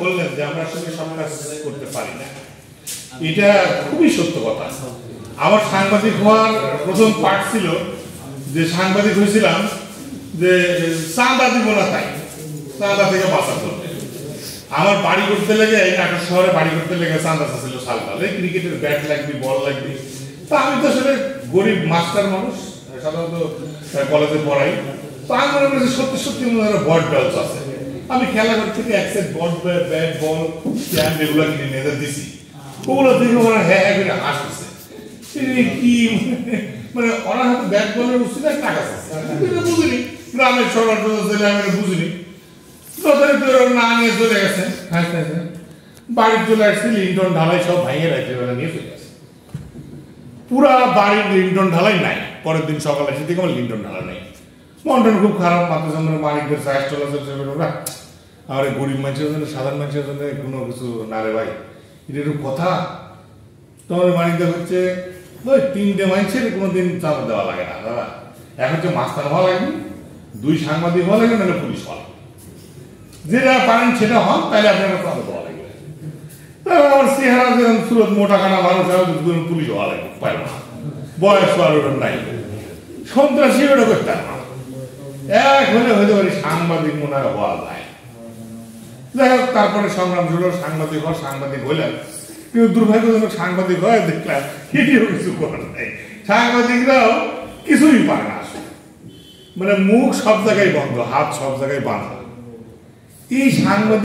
বললেন যে আমরা আসলে সব কাজ করতে পারি না, এটা খুবই সত্য কথা। আমার সাংবাদিক হওয়ার প্রথম পার্ট ছিল যে সাংবাদিক হয়েছিলাম যে চাঁদা দিব না, তাই চাঁদা থেকে বাঁচার জন্য। আমার বাড়ি করতে লেগে নাটোর শহরে বাড়ি করতে লেগে চাঁদা ছিল সালকাল, এই ক্রিকেটের ব্যাট লাগবে, বল লাগবে। তা আমি তো আসলে গরিব মাস্টার মানুষ, সাধারণত কলেজে পড়াই। তো আমি মনে করছি সত্যি সত্যি মনে হয় বট ব্যালস আছে। আমি খেলাঘর থেকে এক সেট বল, ব্যাট, বল, ক্যাম্প এগুলো কিনে নিয়ে দিছি। ওগুলো দেখে ওরা হ্যাঁ হ্যাঁ করে হাসতেছে। কি মানে ওরা হয়তো ব্যাট বলের উচিত টাকা বুঝিনি, গ্রামের সবার ছেলে আমি বুঝিনি। না নিয়ে চলে গেছে, বাড়ি চলে আসছে, লিন্টন ঢালাই সব ভাঙিয়ে রাখছে, নিয়ে চলে গেছে। পুরা বাড়ির লিন্টন ঢালাই নাই। পরের দিন সকালে এসে দেখে আমার লিন্টন ঢালাই নাই। মনটা খুব খারাপ, মাথা যন্ত্রণা, মালিকদের চাষ চলাচল ওরা। আর গরিব মানুষের জন্য, সাধারণ মানুষের জন্য কোনো কিছু না রে ভাই, এটা একটু কথা। তোমার মালিকদের হচ্ছে ওই 3টে মানুষের কোনোদিন চাঁদা দেওয়া লাগে না দাদা। এক হচ্ছে মাস্টার হওয়া লাগবে, 2 সাংবাদিক হওয়া লাগবে, নাহলে পুলিশ হওয়া লাগবে। যেটা পারেন সেটা হন, তাহলে আপনারা চাঁদা দেওয়া লাগবে। আমার চেহারা যেরকম সুরত মোটা কানা মানুষ, পুলিশ হওয়া লাগবে, পারবো না। বয়স আর ওটার নাই, সন্ত্রাসী ওটা করতে পারবো না। এক হলে হইতে পারি সাংবাদিক মনে হয় হওয়া যায়। যাই হোক, তারপরে সংগ্রাম শুরু, সাংবাদিক হইলেন। কিন্তু দুর্ভাগ্যজনক সাংবাদিক হয় দেখলাম এটিও কিছু করার নাই। সাংবাদিকরাও কিছুই পারে না আসলে, মানে মুখ সব জায়গায় বন্ধ, হাত সব জায়গায় বাঁধা। এই সাংবাদিক